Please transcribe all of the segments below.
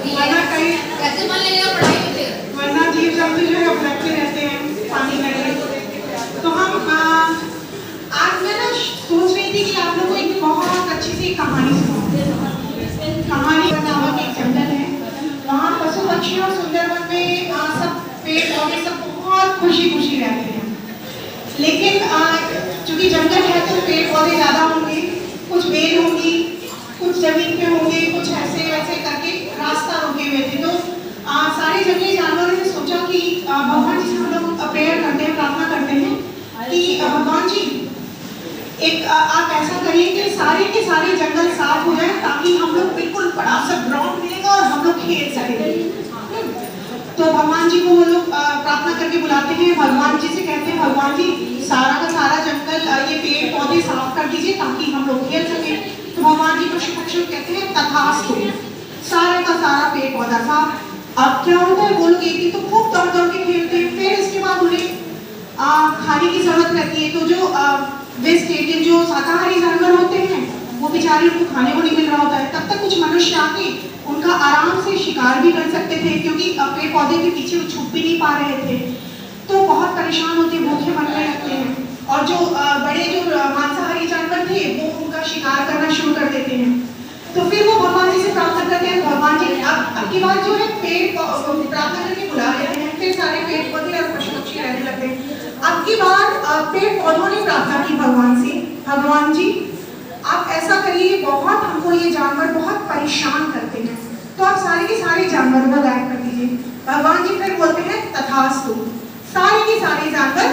वरना कहीं कैसे मन लगेगा पढ़ाई में फिर, वरना जीव जंतु जो है भटकते रहते हैं पानी में। तो हम आज मैं ना सोच रही थी कि आप लोगों को एक बहुत अच्छी सी कहानी सुनाऊं। कहानी नामक एक जंगल है, वहाँ पशु पक्षी और सुंदरवन में सब पेड़ पौधे सब बहुत खुशी खुशी रहते हैं। लेकिन चूंकि जंगल है तो पेड़ पौधे ज्यादा होंगे, कुछ बेल होंगी, कुछ जमीन पे होंगे, कुछ ऐसे वैसे करके रास्ता रुके हुए थे। तो सारे जंगली जानवरों ने सोचा कि भगवान जी से हम लोग प्रेयर करते हैं, प्रार्थना करते हैं कि भगवान जी एक आप ऐसा करिए कि सारे के सारे जंगल साफ हो जाए ताकि हम लोग बिल्कुल बड़ा सा ग्राउंड मिलेगा और हम लोग खेल सकेंगे। तो भगवान जी को वो लोग प्रार्थना करके बुलाते हैं, भगवान जी से कहते हैं भगवान जी सारा का सारा जंगल ये पेड़ पौधे साफ कर दीजिए ताकि हम लोग खेल सकें। तो भगवान जी पशु पक्षी कहते हैं तथास्तु, सारा का सारा पेड़ पौधा साफ। अब क्या होता है, वो लोग एक दिन तो खूब दौड़ दौड़ के खेलते हैं, फिर इसके बाद उन्हें खाने की जरूरत रहती है। तो जो वेजिटेरियन जो शाकाहारी जानवर होते हैं वो बेचारे उनको खाने को नहीं मिल रहा होता है, तब तक कुछ मनुष्य आके उनका आराम से शिकार भी कर सकते थे क्योंकि पेड़ पौधे के पीछे वो छुप भी नहीं पा रहे थे। तो बहुत परेशान होते, भूखे मरने लगते हैं और जो बड़े जो मांसाहारी जानवर थे वो उनका शिकार करना शुरू कर देते हैं। तो फिर वो भगवान जी से प्रार्थना करते हैं, भगवान जी अब की बात जो है पेड़ प्रार्थना करके बुला लेते हैं, फिर सारे पेड़ पौधे और पशु पक्षी रहने लगते हैं। अब की बार पेड़ पौधों ने प्रार्थना की भगवान से, भगवान जी आप ऐसा करिए, बहुत हमको ये जानवर बहुत परेशान करते हैं, तो आप सारे के सारे जानवरों को गायब कर दीजिए। भगवान जी फिर बोलते हैं तथास्तु, सारे के सारे जानवर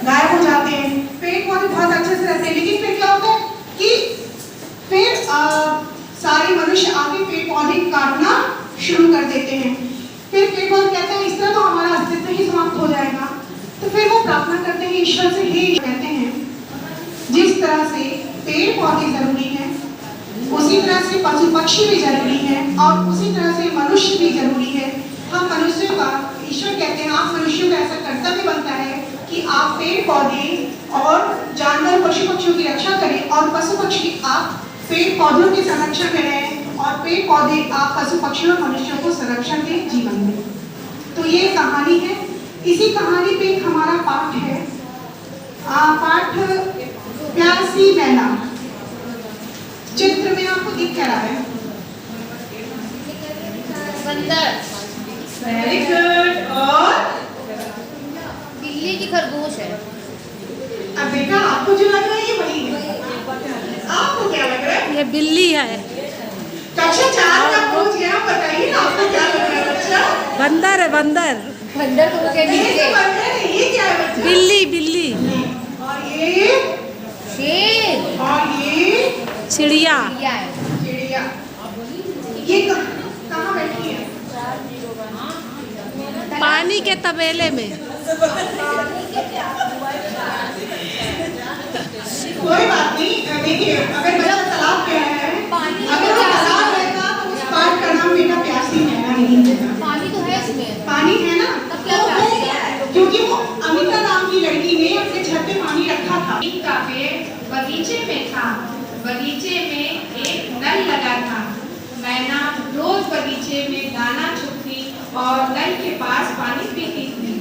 गायब हो जाते हैं, पेड़ पौधे बहुत अच्छे से रहते हैं। लेकिन फिर क्या होता है कि फिर सारे मनुष्य आके पेड़ पौधे काटना शुरू कर देते हैं। फिर पेड़ पौधे कहते हैं इस तरह तो हमारा अस्तित्व ही समाप्त हो जाएगा। तो फिर वो प्रार्थना करते हैं ईश्वर से, हे कहते हैं जिस तरह से पेड़ पौधे जरूरी हैं उसी तरह से पशु पक्षी भी जरूरी है और उसी तरह से मनुष्य भी जरूरी है। हम मनुष्यों का, ईश्वर कहते हैं आप मनुष्यों का ऐसा कर्तव्य बनता है कि आप पेड़ पौधे और जानवर पशु पक्षियों की रक्षा करें और पशु पक्षी आप पेड़ पौधों की संरक्षण करें और पेड़ पौधे आप पशु पक्षियों और मनुष्यों को संरक्षण दें जीवन में। तो ये कहानी है, इसी कहानी पे एक हमारा पाठ है, पाठ प्यासी मैना। चित्र में आपको दिख क्या रहा है? बंदर। Very good. और बिल्ली की खरगोश है। अब बेटा आपको जो लग रहा है ये वही है, आपको क्या लग रहा है? ये बिल्ली है। कक्षा 4 का खोज गया, बताइए ना आपको क्या लग रहा है बच्चा? बंदर है, बंदर। बंदर को क्या ये तो बंदर है, ये क्या है बच्चा? बिल्ली, बिल्ली। और ये शेर और ये चिड़िया। चिड़िया। ये कहाँ बैठी है? पानी के तबेले में। कोई बात नहीं, देखिए अगर बच्चा तालाब गया है, अगर वो तालाब रहता तो उस पाठ का नाम बेटा प्यासी मैना नहीं देता। पानी तो है इसमें। पानी है ना, तब क्या प्यासी है? क्योंकि वो अमिता नाम की लड़की ने अपने छत पे पानी रखा था। नीम का पेड़ बगीचे में था, बगीचे में एक नल लगा था। मैना रोज बगीचे में दाना चुगती और नल के पास पानी पीती थी।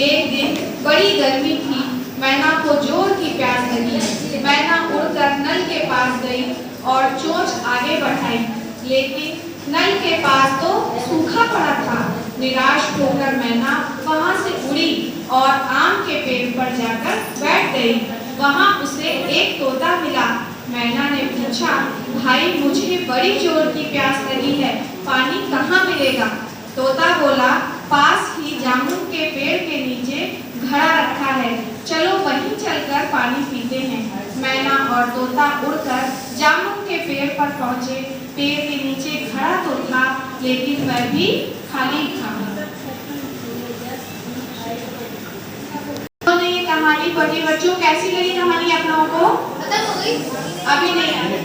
एक दिन बड़ी गर्मी थी, मैना को जोर की प्यास लगी। मैना उड़कर नल के पास गई और चोंच आगे बढ़ाई, लेकिन नल के पास तो सूखा पड़ा था। निराश होकर मैना वहां से उड़ी और आम के पेड़ पर जाकर बैठ गई। वहां उसे एक तोता मिला। मैना ने पूछा, भाई मुझे बड़ी जोर की प्यास लगी है, पानी कहाँ मिलेगा? तोता बोला, पास ही जामुन के पेड़ के नीचे घड़ा रखा है, चलो वहीं चलकर पानी पीते हैं। मैना और तोता उड़कर जामुन के पेड़ पर पहुंचे। पेड़ के नीचे घड़ा तो था, लेकिन वह भी खाली था। तो ये कहानी पढ़ी बच्चों, कैसी लगी कहानी आप लोगों को? खत्म हो गई? अभी नहीं आई।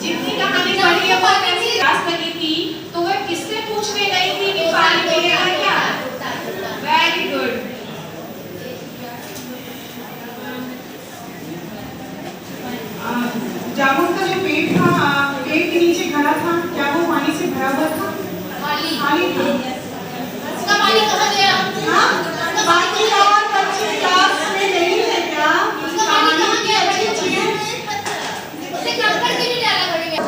जितनी कहानी पढ़ी है वो कैसी प्यास लगी थी, तो वह किससे पूछने गई थी कि पानी मिलेगा क्या? Very good. जामुन का जो पेड़ था, पेड़ के नीचे घड़ा था, क्या से भरा हुआ था? खाली खाली था। उसका पानी कहाँ गया? हाँ? बाकी और बच्चे क्लास में नहीं है क्या? उसका पानी कहाँ गया? अच्छी चीज़। उसे कंकड़ के भी डाला पड़ेगा।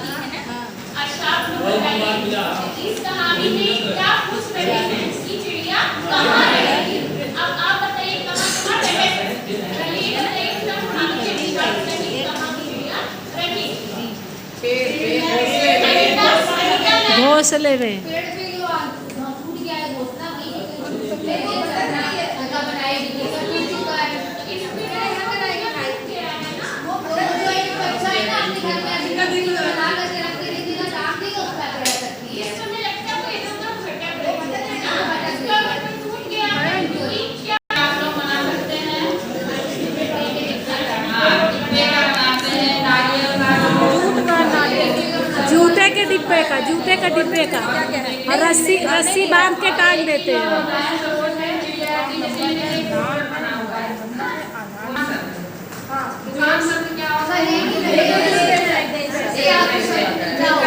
अच्छा आप लोग बताइए, इस कहानी में क्या पूछ रहे हैं कि चिड़िया कहाँ रहेगी? अब आप बताइए कहाँ रहेगी? चलिए एक कहानी के विचार करिए कहाँ चिड़िया रहेगी? घोंसले में। पेड़ पे जो टूट गया है घोंसला वही जगह बनाएगी जैसा टूट चुका है इसमें क्या बनाएगा ना? वो जो एक बच्चा है ना अपने घर में अभी तक दिन बना करके रख के देगा डाक देगा उसका रह सकती ये है समय लगता है इधर उधर भटक रहे हैं ना? इसका मतलब टूट गया है तो क्या आप लोग मना सकते हैं? जूते के डिब्बे का, जूते के डिब्बे का, और रस्सी रस्सी बांध के टांग देते हैं। दुकान शब्द क्या होता है? ये आप जाओ